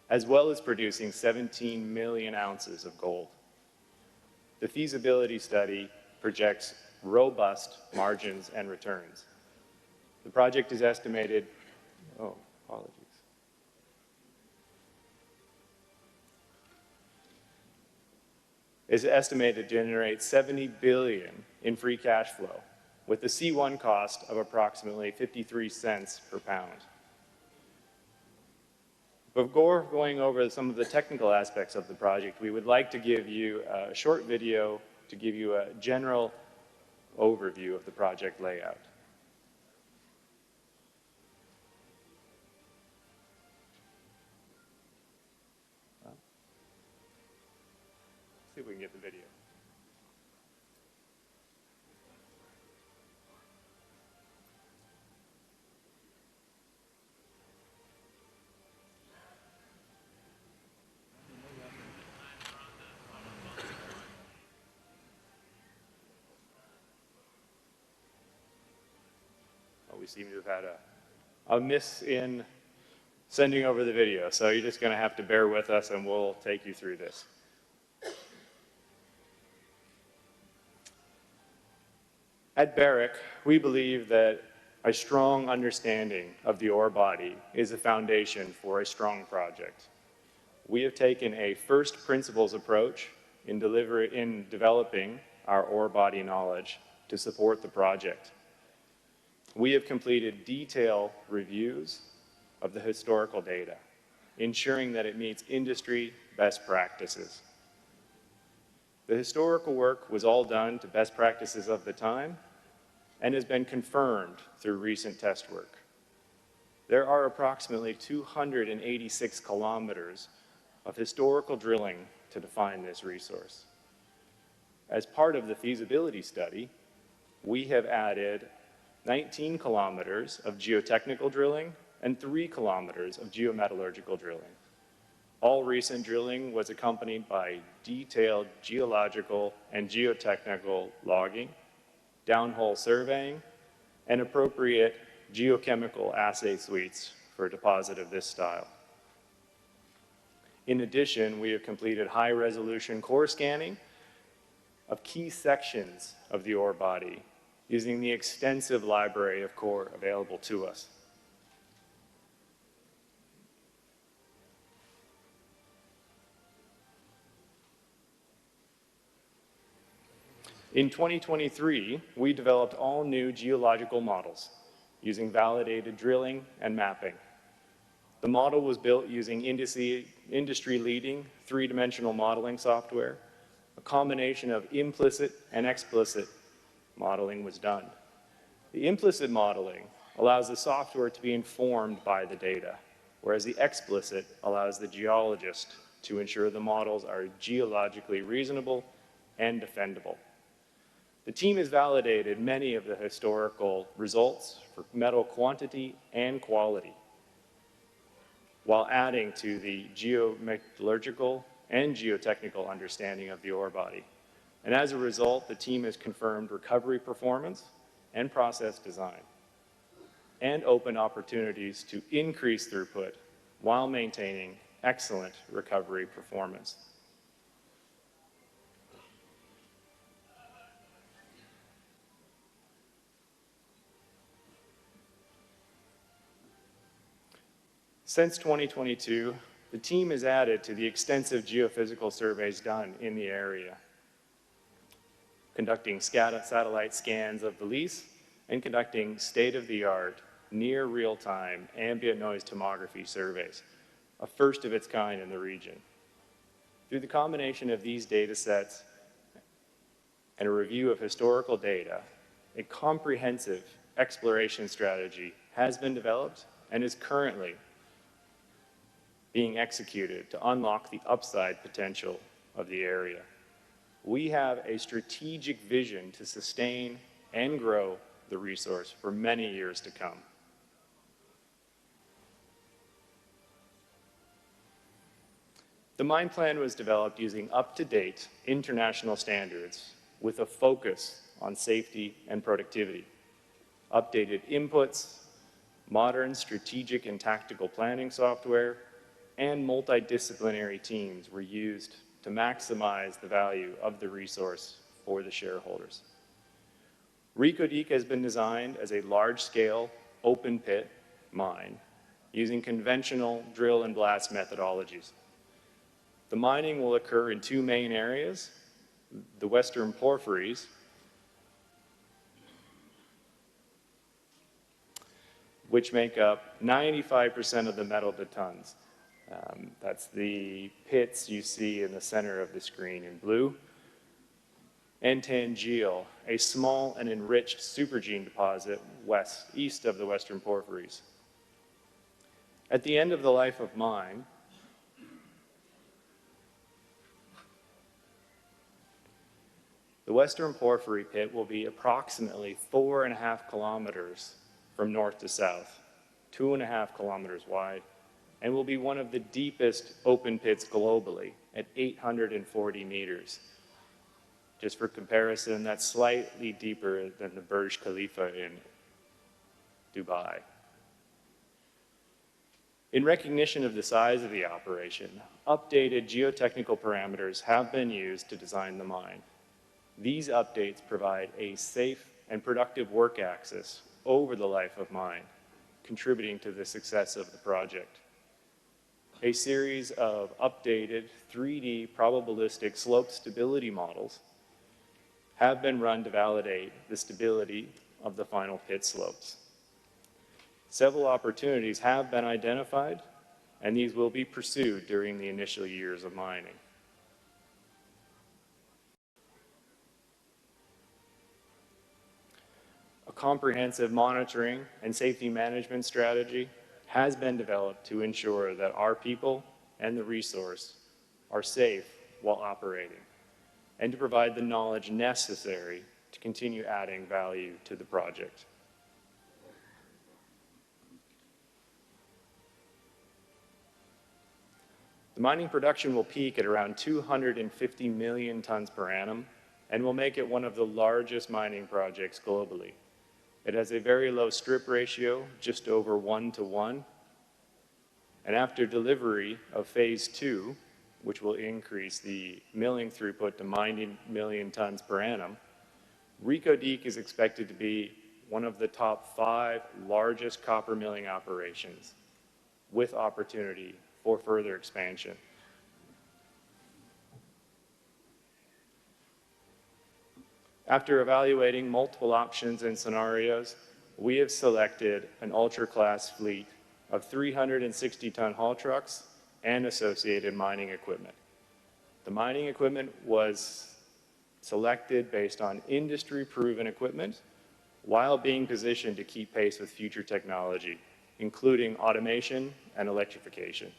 as well as producing 17 million ounces of gold. The feasibility study projects robust margins and returns. The project is estimated, is estimated to generate $70 billion in free cash flow, with the C1 cost of approximately 53 cents per pound. Before going over some of the technical aspects of the project, we would like to give you a short video to give you a general overview of the project layout. Let's see if we can get the video. We seem to have had a miss in sending over the video, so you're just going to have to bear with us and we'll take you through this. At Barrick, we believe that a strong understanding of the ore body is a foundation for a strong project. We have taken a first principles approach in developing our ore body knowledge to support the project. We have completed detailed reviews of the historical data, ensuring that it meets industry best practices. The historical work was all done to best practices of the time and has been confirmed through recent test work. There are approximately 286 kilometers of historical drilling to define this resource. As part of the feasibility study, we have added 19 kilometers of geotechnical drilling and 3 kilometers of geometallurgical drilling. All recent drilling was accompanied by detailed geological and geotechnical logging, downhole surveying, and appropriate geochemical assay suites for a deposit of this style. In addition, we have completed high-resolution core scanning of key sections of the ore body using the extensive library of core available to us. In 2023, we developed all new geological models using validated drilling and mapping. The model was built using industry-leading three-dimensional modeling software. A combination of implicit and explicit modeling was done. The implicit modeling allows the software to be informed by the data, whereas the explicit allows the geologist to ensure the models are geologically reasonable and defendable. The team has validated many of the historical results for metal quantity and quality, while adding to the geometallurgical and geotechnical understanding of the ore body. And as a result, the team has confirmed recovery performance and process design, and opened opportunities to increase throughput while maintaining excellent recovery performance. Since 2022, the team has added to the extensive geophysical surveys done in the area, conducting satellite scans of the lease and conducting state-of-the-art, near real-time ambient noise tomography surveys, a first of its kind in the region. Through the combination of these data sets and a review of historical data, a comprehensive exploration strategy has been developed and is currently being executed to unlock the upside potential of the area. We have a strategic vision to sustain and grow the resource for many years to come. The mine plan was developed using up-to-date international standards with a focus on safety and productivity, updated inputs, modern strategic and tactical planning software, and multidisciplinary teams were used to maximize the value of the resource for the shareholders. Reko has been designed as a large-scale, open-pit mine using conventional drill and blast methodologies. The mining will occur in two main areas, the Western Porphyries, which make up 95% of the metal to tons. That's the pits you see in the center of the screen in blue. And Tangeal, a small and enriched supergene deposit east of the Western Porphyries. At the end of the life of mine, the Western Porphyry pit will be approximately 4.5 kilometers from north to south, 2.5 kilometers wide, and will be one of the deepest open pits globally at 840 meters. Just for comparison, that's slightly deeper than the Burj Khalifa in Dubai. In recognition of the size of the operation, updated geotechnical parameters have been used to design the mine. These updates provide a safe and productive work access over the life of mine, contributing to the success of the project. A series of updated 3D probabilistic slope stability models have been run to validate the stability of the final pit slopes. Several opportunities have been identified, and these will be pursued during the initial years of mining. A comprehensive monitoring and safety management strategy has been developed to ensure that our people and the resource are safe while operating, and to provide the knowledge necessary to continue adding value to the project. The mining production will peak at around 250 million tons per annum and will make it one of the largest mining projects globally. It has a very low strip ratio, just over 1:1, and after delivery of phase 2, which will increase the milling throughput to 90 million tons per annum, Reko is expected to be one of the top 5 largest copper milling operations, with opportunity for further expansion. After evaluating multiple options and scenarios, we have selected an ultra-class fleet of 360-ton haul trucks and associated mining equipment. The mining equipment was selected based on industry-proven equipment while being positioned to keep pace with future technology, including automation and electrification.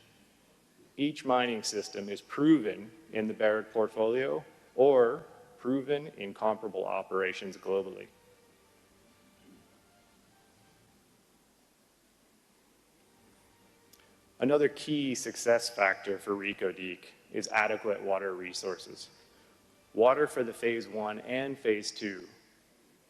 Each mining system is proven in the Barrick portfolio or proven in comparable operations globally. Another key success factor for Reko is adequate water resources. Water for the phase 1 and phase 2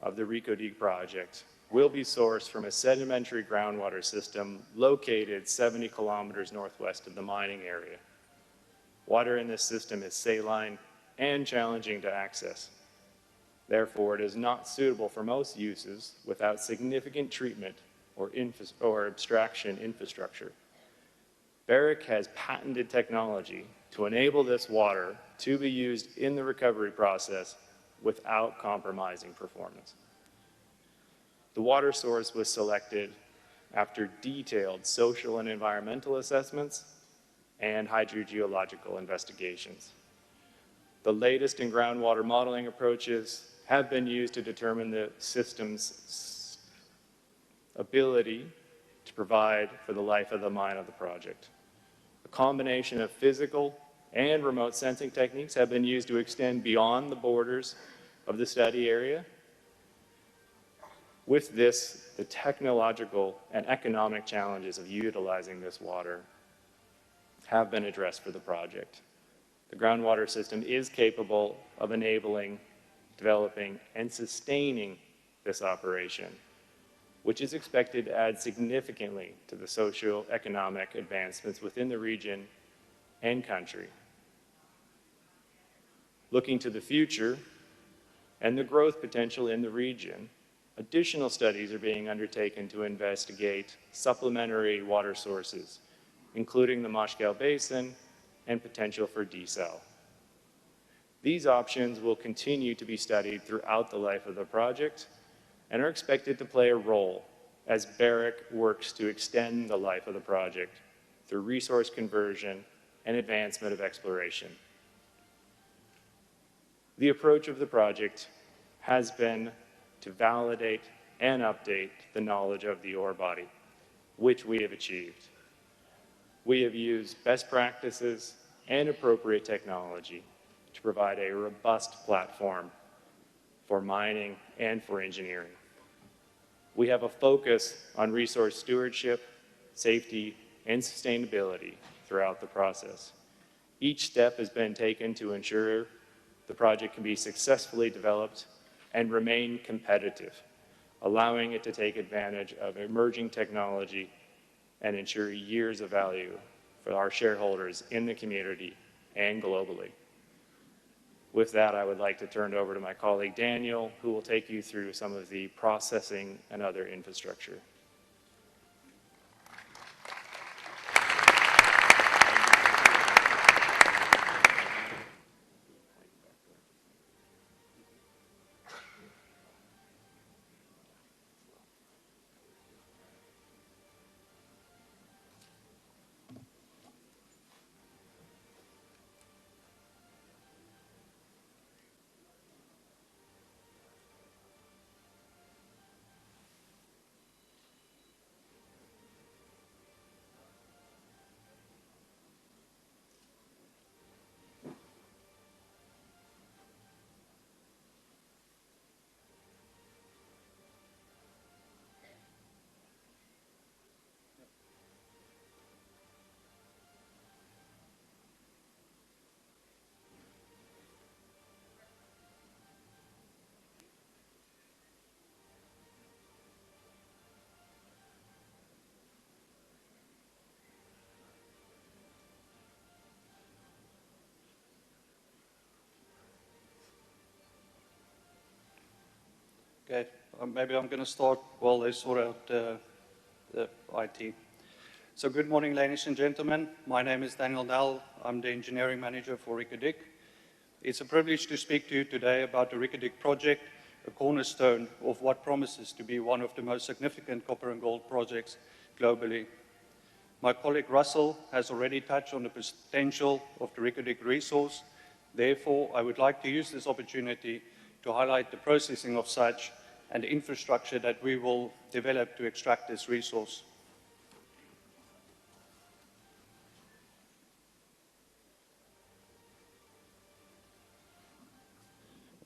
of the Reko project will be sourced from a sedimentary groundwater system located 70 kilometers northwest of the mining area. Water in this system is saline and challenging to access. Therefore, it is not suitable for most uses without significant treatment or abstraction infrastructure. Barrick has patented technology to enable this water to be used in the recovery process without compromising performance. The water source was selected after detailed social and environmental assessments and hydrogeological investigations. The latest in groundwater modeling approaches have been used to determine the system's ability to provide for the life of the mine of the project. A combination of physical and remote sensing techniques have been used to extend beyond the borders of the study area. With this, the technological and economic challenges of utilizing this water have been addressed for the project. The groundwater system is capable of enabling, developing, and sustaining this operation which is expected to add significantly to the socio-economic advancements within the region and country. Looking to the future and the growth potential in the region, additional studies are being undertaken to investigate supplementary water sources, including the Moshkal Basin and potential for desal. These options will continue to be studied throughout the life of the project and are expected to play a role as Barrick works to extend the life of the project through resource conversion and advancement of exploration. The approach of the project has been to validate and update the knowledge of the ore body, which we have achieved. We have used best practices and appropriate technology to provide a robust platform for mining and for engineering. We have a focus on resource stewardship, safety, and sustainability throughout the process. Each step has been taken to ensure the project can be successfully developed and remain competitive, allowing it to take advantage of emerging technology and ensure years of value for our shareholders in the community and globally. With that, I would like to turn it over to my colleague Daniel, who will take you through some of the processing and other infrastructure. Okay, maybe I'm going to start while they sort out the IT. So good morning, ladies and gentlemen. My name is Daniel Dell. I'm the engineering manager for Reko Diq. It's a privilege to speak to you today about the Reko Diq project, a cornerstone of what promises to be one of the most significant copper and gold projects globally. My colleague Russell has already touched on the potential of the Reko Diq resource. Therefore, I would like to use this opportunity to highlight the processing of such and the infrastructure that we will develop to extract this resource.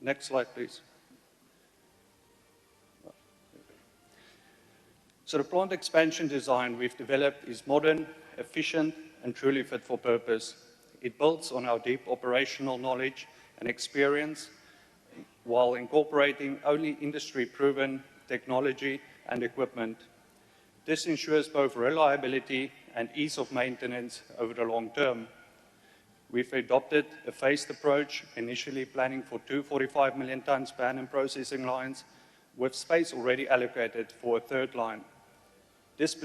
Next slide, please. So the plant expansion design we've developed is modern, efficient, and truly fit for purpose. It builds on our deep operational knowledge and experience while incorporating only industry-proven technology and equipment. This ensures both reliability and ease of maintenance over the long term. We've adopted a phased approach, initially planning for 245 million tons per annum processing lines, with space already allocated for a third line. This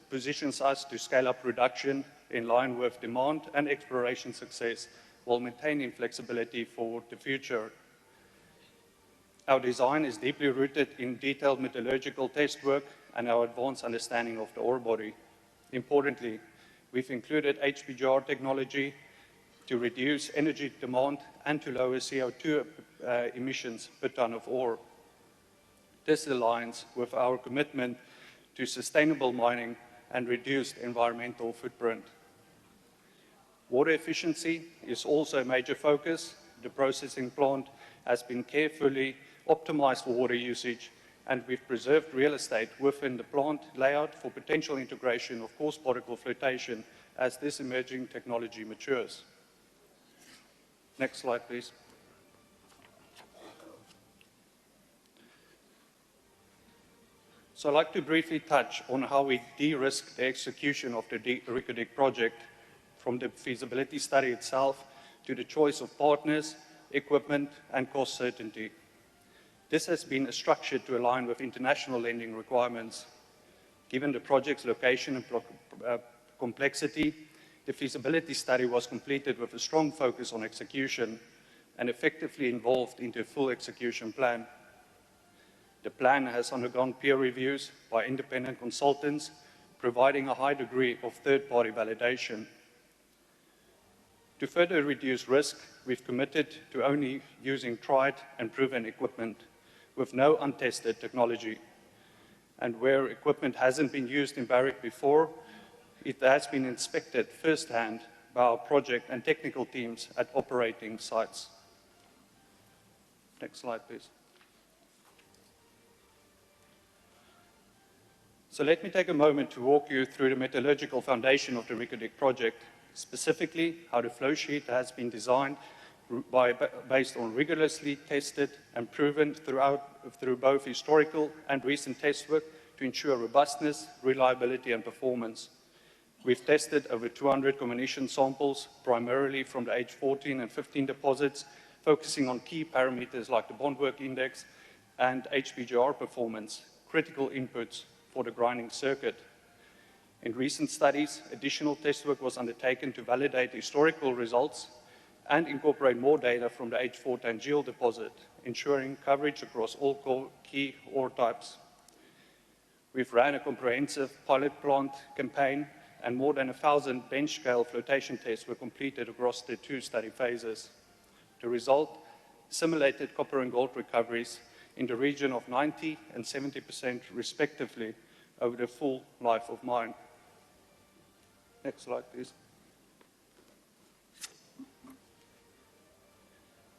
positions us to scale up production in line with demand and exploration success while maintaining flexibility for the future. Our design is deeply rooted in detailed metallurgical test work and our advanced understanding of the ore body. Importantly, we've included HPGR technology to reduce energy demand and to lower CO2 emissions per ton of ore. This aligns with our commitment to sustainable mining and reduced environmental footprint. Water efficiency is also a major focus. The processing plant has been carefully optimized for water usage, and we've preserved real estate within the plant layout for potential integration of coarse particle flotation as this emerging technology matures. Next slide, please. So I'd like to briefly touch on how we de-risk the execution of the Reko Diq project, from the feasibility study itself to the choice of partners, equipment, and cost certainty. This has been structured to align with international lending requirements. Given the project's location and complexity, the feasibility study was completed with a strong focus on execution and effectively involved into a full execution plan. The plan has undergone peer reviews by independent consultants, providing a high degree of third-party validation. To further reduce risk, we've committed to only using tried and proven equipment with no untested technology. And where equipment hasn't been used in Barrick before, it has been inspected firsthand by our project and technical teams at operating sites. Next slide, please. So let me take a moment to walk you through the metallurgical foundation of the Reko Diq project, specifically how the flow sheet has been designed based on rigorously tested and proven through both historical and recent test work to ensure robustness, reliability, and performance. We've tested over 200 combination samples, primarily from the H14 and 15 deposits, focusing on key parameters like the bondwork index and HPGR performance, critical inputs for the grinding circuit. In recent studies, additional test work was undertaken to validate historical results and incorporate more data from the H4 Geo deposit, ensuring coverage across all key ore types. We've ran a comprehensive pilot plant campaign, and more than 1,000 bench-scale flotation tests were completed across the 2 study phases. The result, simulated copper and gold recoveries in the region of 90% and 70% respectively over the full life of mine. Next slide, please.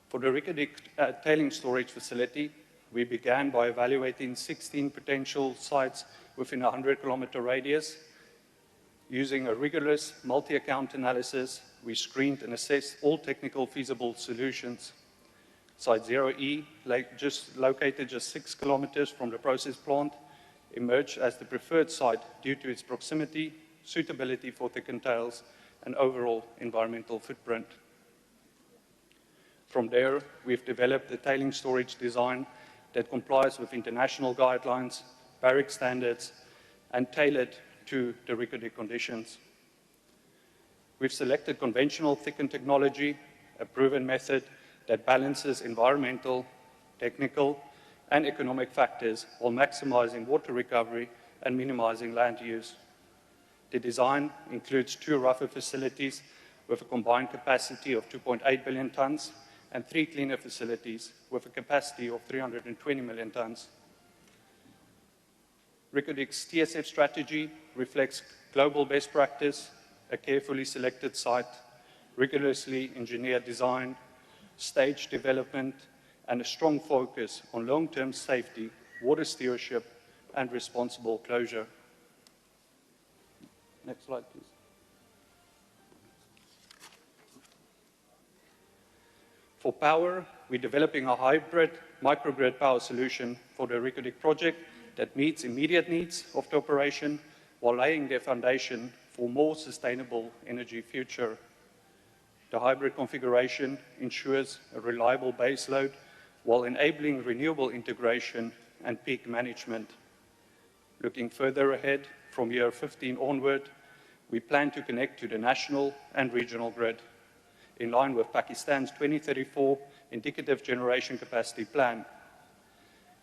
For the Reko Diq tailings storage facility, we began by evaluating 16 potential sites within a 100-kilometer radius. Using a rigorous multi-account analysis, we screened and assessed all technical feasible solutions. Site 0E, located just 6 kilometers from the process plant, emerged as the preferred site due to its proximity, suitability for thickened tails, and overall environmental footprint. From there, we've developed a tailings storage design that complies with international guidelines, Barrick standards, and tailored to the Reko Diq conditions. We've selected conventional thickened technology, a proven method that balances environmental, technical, and economic factors while maximizing water recovery and minimizing land use. The design includes 2 rougher facilities with a combined capacity of 2.8 billion tons and 3 cleaner facilities with a capacity of 320 million tons. Reko Diq's TSF strategy reflects global best practice, a carefully selected site, rigorously engineered design, staged development, and a strong focus on long-term safety, water stewardship, and responsible closure. Next slide, please. For power, we're developing a hybrid microgrid power solution for the Reko Diq project that meets immediate needs of the operation while laying the foundation for more sustainable energy future. The hybrid configuration ensures a reliable baseload while enabling renewable integration and peak management. Looking further ahead, from year 15 onward, we plan to connect to the national and regional grid, in line with Pakistan's 2034 indicative generation capacity plan.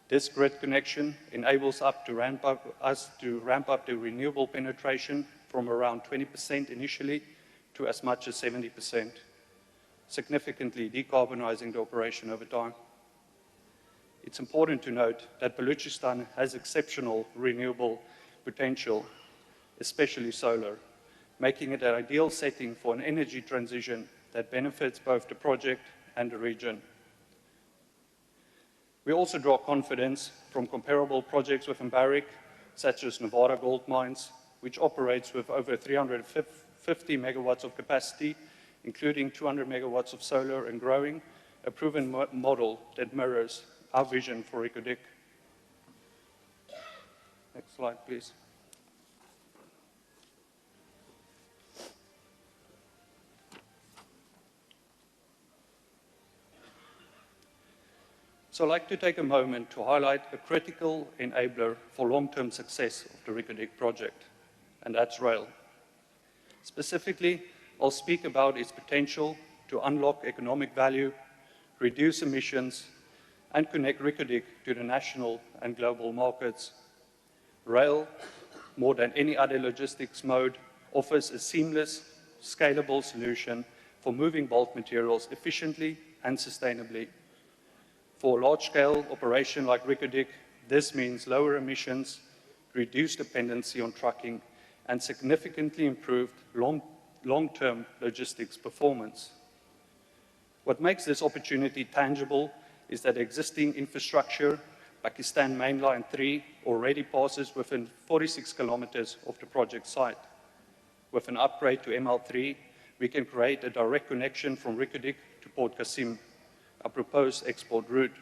This grid connection enables us to ramp up the renewable penetration from around 20% initially to as much as 70%, significantly decarbonizing the operation over time. It's important to note that Balochistan has exceptional renewable potential, especially solar, making it an ideal setting for an energy transition that benefits both the project and the region. We also draw confidence from comparable projects within Barrick, such as Nevada Gold Mines, which operates with over 350 megawatts of capacity, including 200 megawatts of solar and growing, a proven model that mirrors our vision for Reko Diq. Next slide, please. So I'd like to take a moment to highlight a critical enabler for long-term success of the Reko Diq project, and that's rail. Specifically, I'll speak about its potential to unlock economic value, reduce emissions, and connect Reko Diq to the national and global markets. Rail, more than any other logistics mode, offers a seamless, scalable solution for moving bulk materials efficiently and sustainably. For a large-scale operation like Reko Diq, this means lower emissions, reduced dependency on trucking, and significantly improved long-term logistics performance. What makes this opportunity tangible is that existing infrastructure, Pakistan Mainline 3, already passes within 46 kilometers of the project site. With an upgrade to ML3, we can create a direct connection from Reko Diq to Port Qasim, a proposed export route.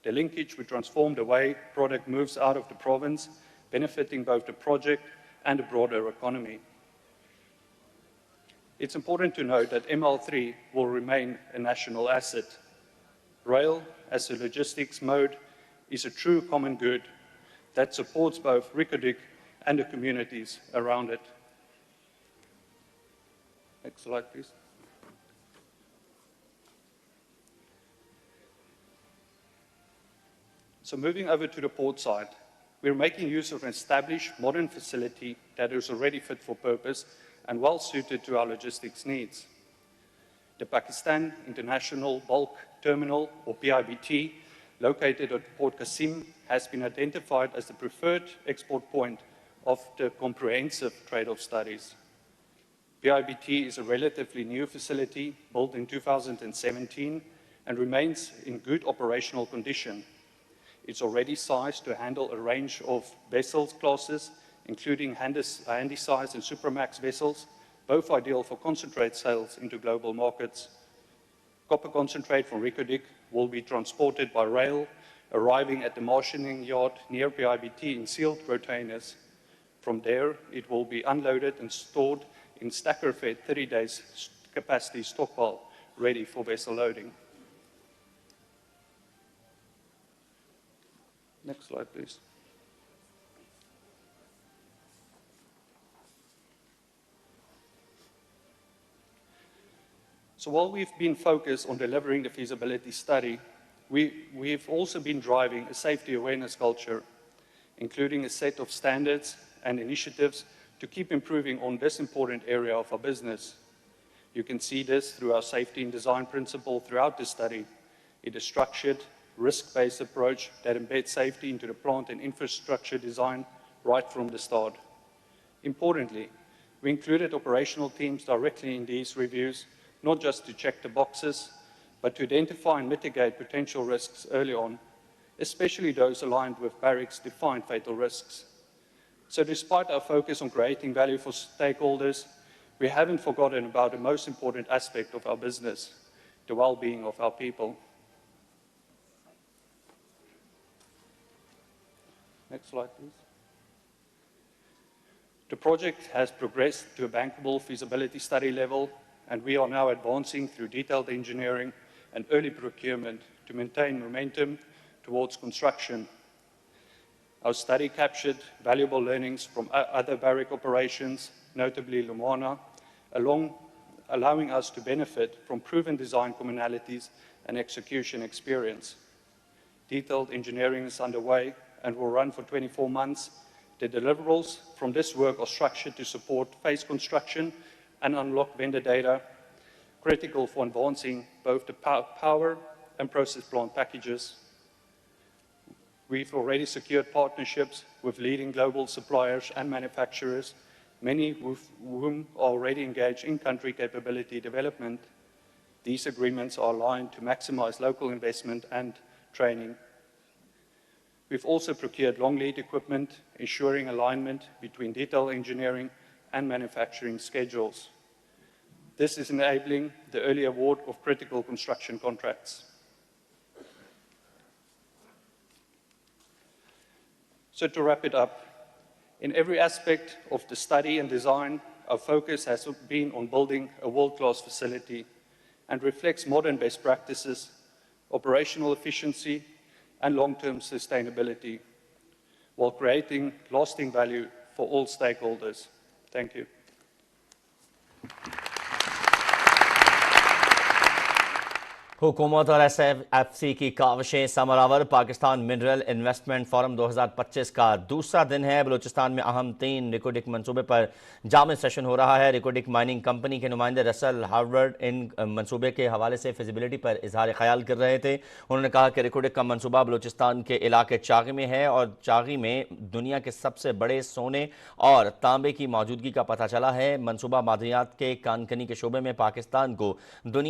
The linkage would transform the way product moves out of the province, benefiting both the project and the broader economy. It's important to note that ML3 will remain a national asset. Rail, as a logistics mode, is a true common good that supports both Reko Diq and the communities around it. Next slide, please. So moving over to the port side, we're making use of an established modern facility that is already fit for purpose and well suited to our logistics needs. The Pakistan International Bulk Terminal, or PIBT, located at Port Qasim, has been identified as the preferred export point of the comprehensive trade-off studies. PIBT is a relatively new facility built in 2017 and remains in good operational condition. It's already sized to handle a range of vessels classes, including handy-size and Supramax vessels, both ideal for concentrate sales into global markets. Copper concentrate from Reko Diq will be transported by rail, arriving at the marshalling yard near PIBT in sealed containers. From there, it will be unloaded and stored in stacker-fed 30 days capacity stockpile, ready for vessel loading. Next slide, please. So while we've been focused on delivering the feasibility study, we've also been driving a safety awareness culture, including a set of standards and initiatives to keep improving on this important area of our business. You can see this through our safety and design principle throughout the study. It is structured, risk-based approach that embeds safety into the plant and infrastructure design right from the start. Importantly, we included operational teams directly in these reviews, not just to check the boxes, but to identify and mitigate potential risks early on, especially those aligned with Barrick's defined fatal risks. So despite our focus on creating value for stakeholders, we haven't forgotten about the most important aspect of our business, the well-being of our people. Next slide, please. The project has progressed to a bankable feasibility study level, and we are now advancing through detailed engineering and early procurement to maintain momentum towards construction. Our study captured valuable learnings from other Barrick operations, notably Lumwana, allowing us to benefit from proven design commonalities and execution experience. Detailed engineering is underway and will run for 24 months. The deliverables from this work are structured to support phase construction and unlock vendor data, critical for advancing both the power and process plant packages. We've already secured partnerships with leading global suppliers and manufacturers, many with whom are already engaged in country capability development. These agreements are aligned to maximize local investment and training. We've also procured long lead equipment, ensuring alignment between detailed engineering and manufacturing schedules. This is enabling the early award of critical construction contracts. So to wrap it up, in every aspect of the study and design, our focus has been on building a world-class facility and reflects modern best practices, operational efficiency, and long-term sustainability, while creating lasting value for all stakeholders. Thank you. हुकूमत और SFFC की काविशें समरावर Pakistan mineral investment forum 2025 का दूसरा दिन है। बलूचिस्तान में अहम 3 रिकोडिक मंसूबे पर जाम सेशन हो रहा है। रिकोडिक माइनिंग कंपनी के नुमाइंदे रसल हार्वर्ड इन मंसूबे के हवाले से फिजिबिलिटी पर इजहार ख्याल कर रहे थे। उन्होंने कहा कि रिकोडिक का मंसूबा बलूचिस्तान के इलाके चागी में है और चागी में दुनिया के सबसे बड़े सोने और तांबे की मौजूदगी का पता चला है। मंसूबा मादनियात के कानकनी के शोबे में पाकिस्तान को दुनिया